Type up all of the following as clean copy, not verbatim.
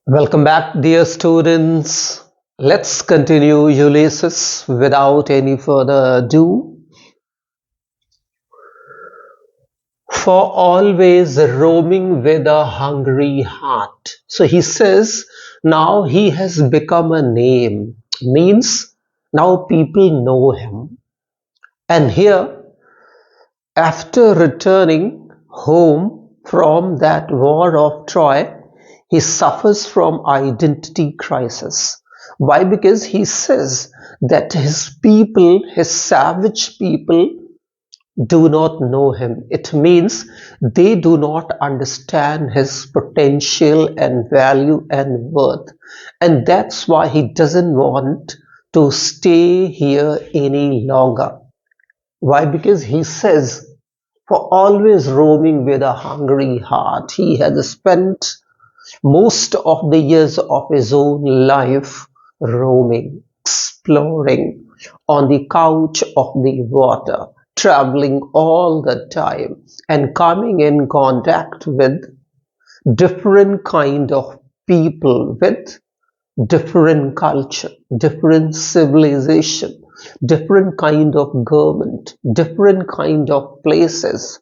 Welcome back, dear students. Let's continue Ulysses without any further ado. For always roaming with a hungry heart. So he says now he has become a name, means now people know him. And here, after returning home from that war of Troy, he suffers from identity crisis. Why? Because he says that his people, his savage people, do not know him. It means they do not understand his potential and value and worth. And that's why he doesn't want to stay here any longer. Why? Because he says, for always roaming with a hungry heart, he has spent most of the years of his own life roaming, exploring on the couch of the water, traveling all the time and coming in contact with different kind of people with different culture, different civilization, different kind of government, different kind of places.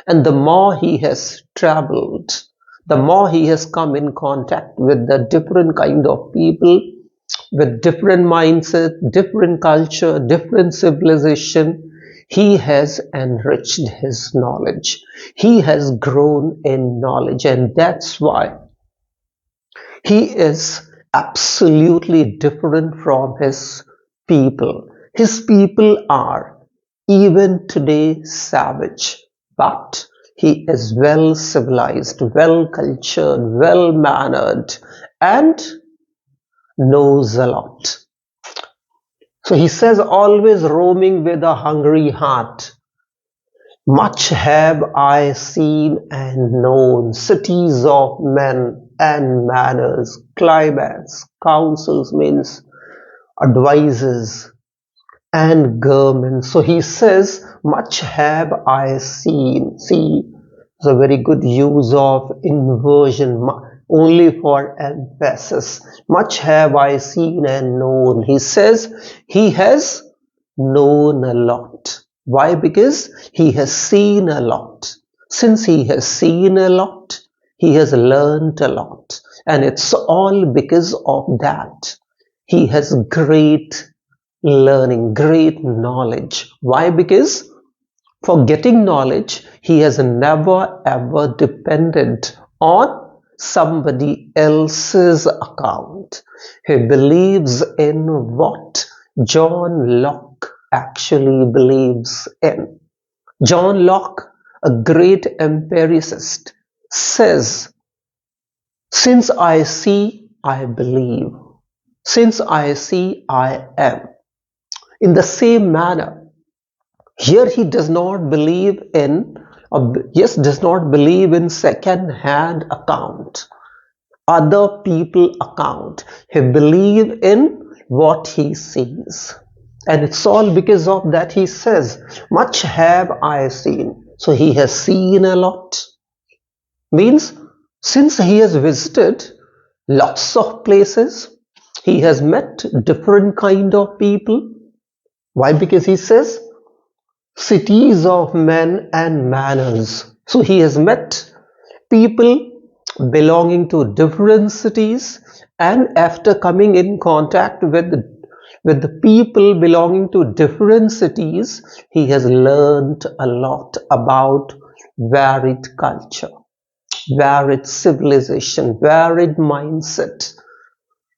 And the more he has traveled, the more he has come in contact with the different kind of people, with different mindset, different culture, different civilization, he has enriched his knowledge. He has grown in knowledge, and that's why he is absolutely different from his people. His people are even today savage, but he is well civilized, well cultured, well mannered, and knows a lot. So he says, always roaming with a hungry heart. Much have I seen and known, cities of men and manners, climates, councils means advices and governments. So he says, much have I seen. See, it's a very good use of inversion only for emphasis. Much have I seen and known. He says he has known a lot. Why? Because he has seen a lot. Since he has seen a lot, he has learned a lot. And it's all because of that. He has great learning, great knowledge. Why? Because for getting knowledge, he has never ever depended on somebody else's account. He believes in what John Locke actually believes in. John Locke, a great empiricist, says, since I see, I believe. Since I see, I am. In the same manner, here he does not believe in, does not believe in second-hand account, other people account. He believes in what he sees. And it's all because of that he says, much have I seen. So he has seen a lot. Means, since he has visited lots of places, he has met different kind of people. Why? Because he says, cities of men and manners. So he has met people belonging to different cities, and after coming in contact with the people belonging to different cities, he has learned a lot about varied culture, varied civilization, varied mindset.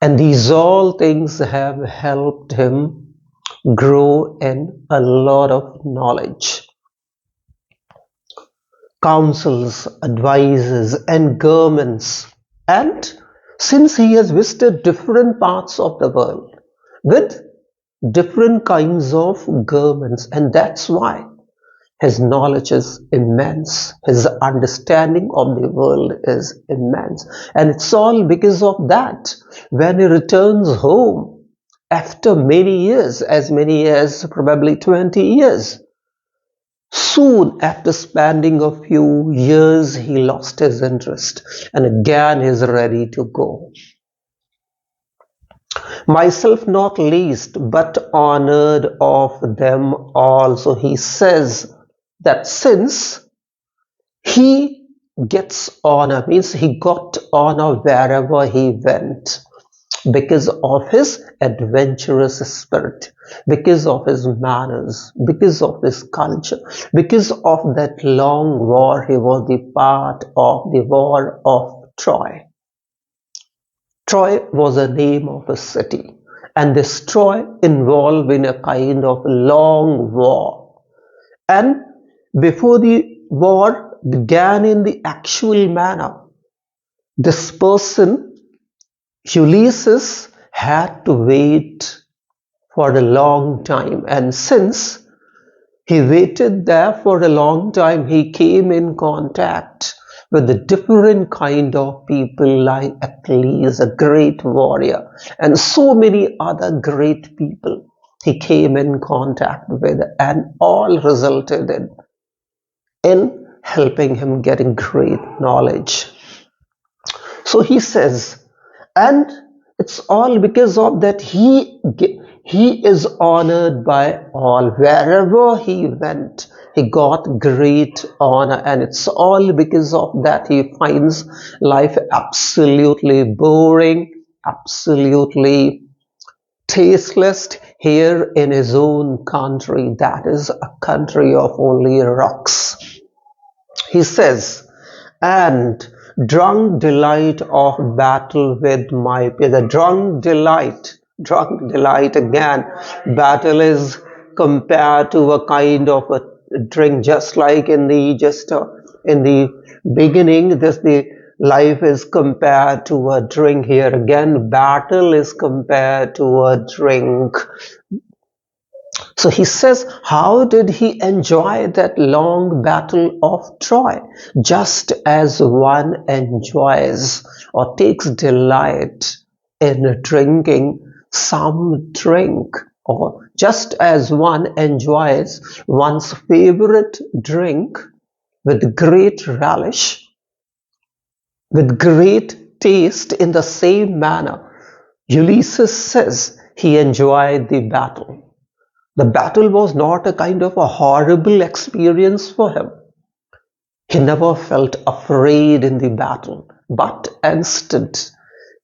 And these all things have helped him grow in a lot of knowledge. Councils, advices, and governments. And since he has visited different parts of the world with different kinds of governments, and that's why his knowledge is immense, his understanding of the world is immense. And it's all because of that. When he returns home after many years, as many as probably 20 years, Soon after spending a few years, he lost his interest and again is ready to go. Myself not least, but honored of them all. So he says that since he gets honor, means he got honor wherever he went, because of his adventurous spirit, because of his manners, because of his culture, because of that long war. He was the part of the war of Troy. Troy was a name of a city, and this Troy involved in a kind of long war. And before the war began in the actual manner, this person, Ulysses, had to wait for a long time, and since he waited there for a long time, he came in contact with a different kind of people like Achilles, a great warrior, and so many other great people he came in contact with, and all resulted in helping him getting great knowledge. So he says, and it's all because of that he is honored by all. Wherever he went, he got great honor, and it's all because of that he finds life absolutely boring, absolutely tasteless here in his own country, that is a country of only rocks. He says, and drunk delight of battle with my peers. The drunk delight again. Battle is compared to a kind of a drink, just like in the beginning. This the life is compared to a drink. Here again, battle is compared to a drink. So he says, how did he enjoy that long battle of Troy? Just as one enjoys or takes delight in drinking some drink, or just as one enjoys one's favorite drink with great relish, with great taste, in the same manner, Ulysses says he enjoyed the battle. The battle was not a kind of a horrible experience for him. He never felt afraid in the battle, but instead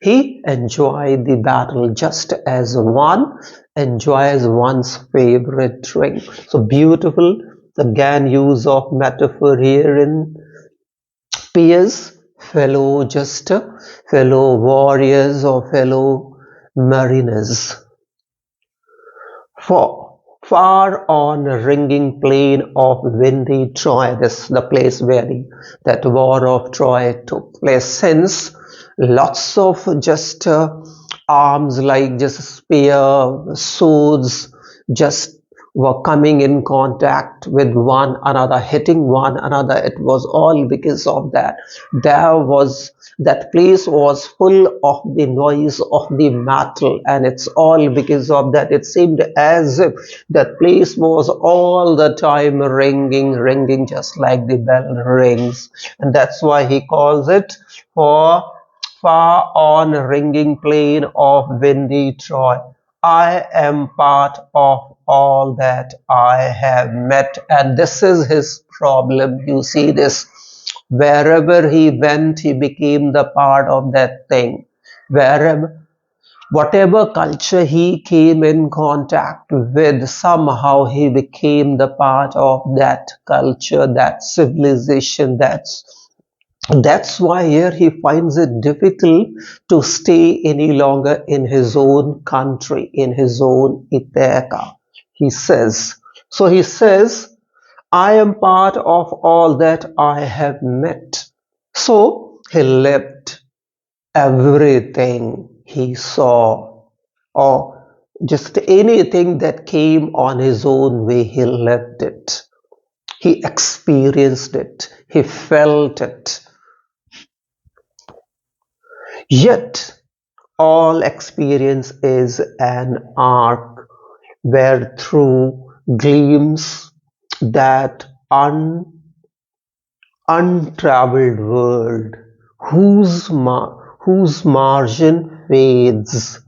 he enjoyed the battle just as one enjoys one's favorite drink. So beautiful, again, use of metaphor here in peers, fellow warriors or fellow mariners. For far on a ringing plain of windy Troy, this is the place where that war of Troy took place. Since lots of just arms like just spear, swords, just were coming in contact with one another, hitting one another. It was all because of that. That place was full of the noise of the metal, and it's all because of that. It seemed as if that place was all the time ringing, just like the bell rings, and that's why he calls it for far on ringing plain of windy Troy. I am part of all that I have met, and this is his problem. You see this, wherever he went, he became the part of that thing. Wherever, whatever culture he came in contact with, somehow he became the part of that culture, that civilization. That's why here he finds it difficult to stay any longer in his own country, in his own Ithaca. He says, so he says, I am part of all that I have met. So he lived everything he saw, or just anything that came on his own way, he lived it. He experienced it. He felt it. Yet all experience is an arc where through gleams that untraveled world whose margin fades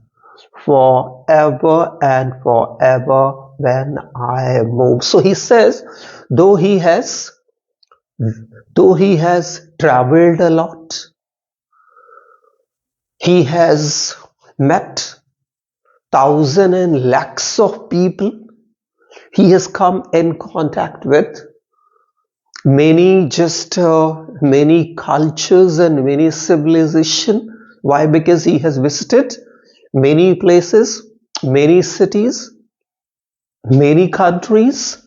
forever and forever when I move. So he says, though he has traveled a lot, he has met thousands and lakhs of people, he has come in contact with many cultures and many civilization. Why? Because he has visited many places, many cities, many countries,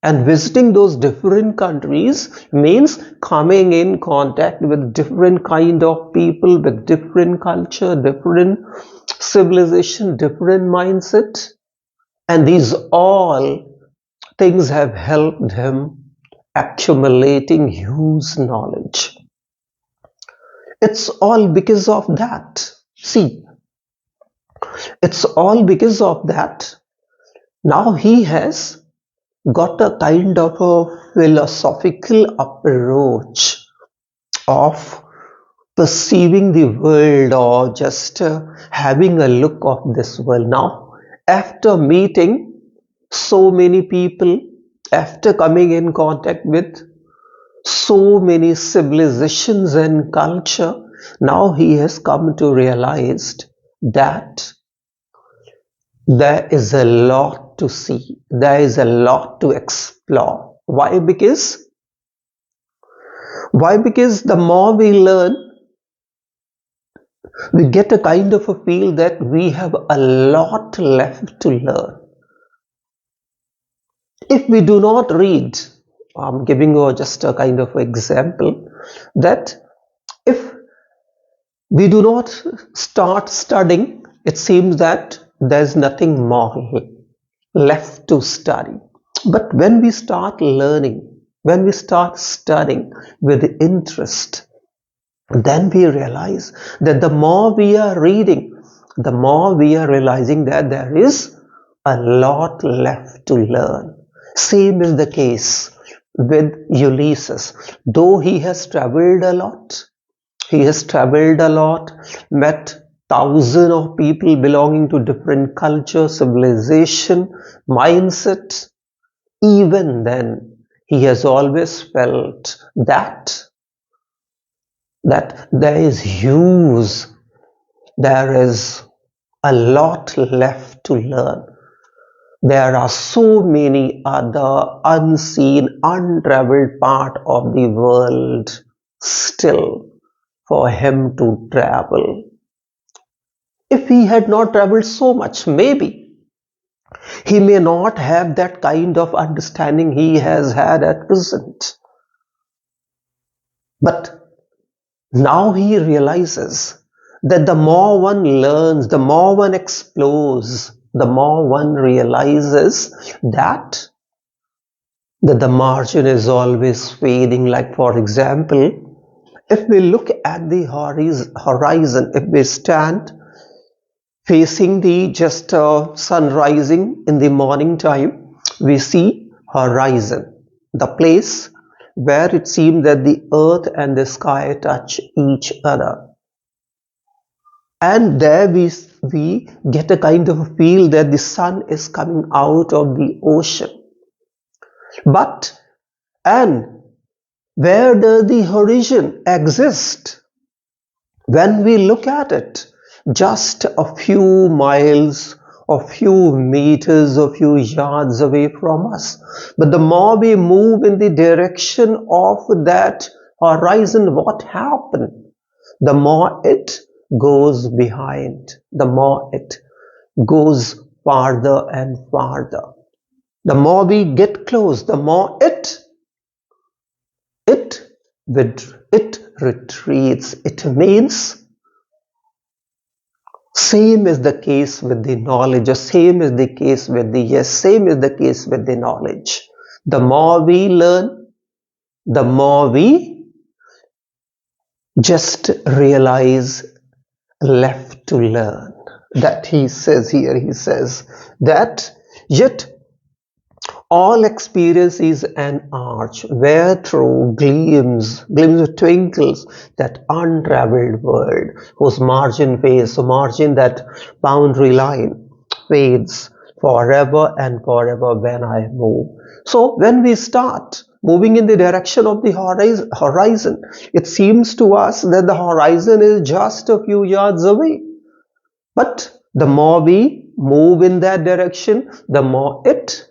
and visiting those different countries means coming in contact with different kind of people, with different culture, different civilization, different mindset, and these all things have helped him accumulating huge knowledge. It's all because of that. See, it's all because of that. Now he has got a kind of a philosophical approach of perceiving the world, or just having a look of this world. Now, after meeting so many people, after coming in contact with so many civilizations and culture, now he has come to realize that there is a lot to see, there is a lot to explore. Why? Because the more we learn, we get a kind of a feel that we have a lot left to learn. If we do not read, I'm giving you just a kind of example, that if we do not start studying, it seems that there's nothing more left to study. But when we start learning, when we start studying with interest, then we realize that the more we are reading, the more we are realizing that there is a lot left to learn. Same is the case with Ulysses. Though he has traveled a lot, met thousands of people belonging to different culture, civilization, mindset. Even then, he has always felt that there is a lot left to learn. There are so many other unseen, untraveled part of the world still for him to travel. If he had not traveled so much, maybe he may not have that kind of understanding he has had at present. But now he realizes that the more one learns, the more one explores, the more one realizes that the margin is always fading. Like, for example, if we look at the horizon, if we stand facing the just sun rising in the morning time, we see horizon, the place where it seems that the earth and the sky touch each other. And there we get a kind of a feel that the sun is coming out of the ocean. But, and where does the horizon exist? When we look at it, just a few miles, a few meters, a few yards away from us. But the more we move in the direction of that horizon, what happens? The more it goes behind, the more it goes farther and farther. The more we get close, the more it retreats. It means same is the case with the knowledge, or same is the case with the knowledge. The more we learn, the more we just realize left to learn. That he says here, he says that yet All experience is an arch where through gleams twinkles that untraveled world, whose margin fades, so margin, that boundary line fades forever and forever when I move. So when we start moving in the direction of the horizon, it seems to us that the horizon is just a few yards away. But the more we move in that direction, the more it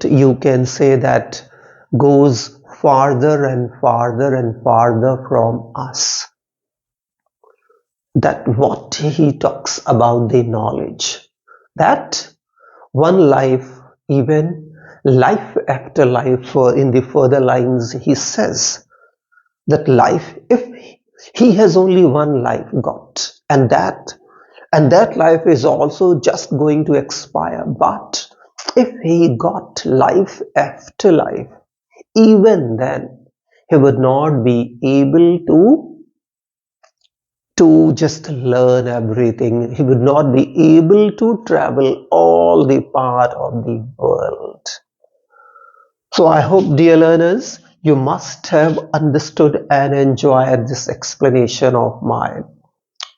you can say that goes farther and farther and farther from us. That what he talks about the knowledge, that one life, even life after life, in the further lines he says that life, if he has only one life got, and that life is also just going to expire, but if he got life after life, even then he would not be able to just learn everything. He would not be able to travel all the part of the world. So I hope, dear learners, you must have understood and enjoyed this explanation of mine.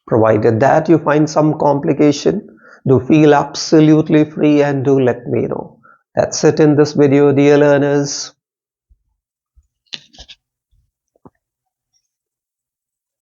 Provided that you find some complication, do feel absolutely free and do let me know. That's it in this video, dear learners.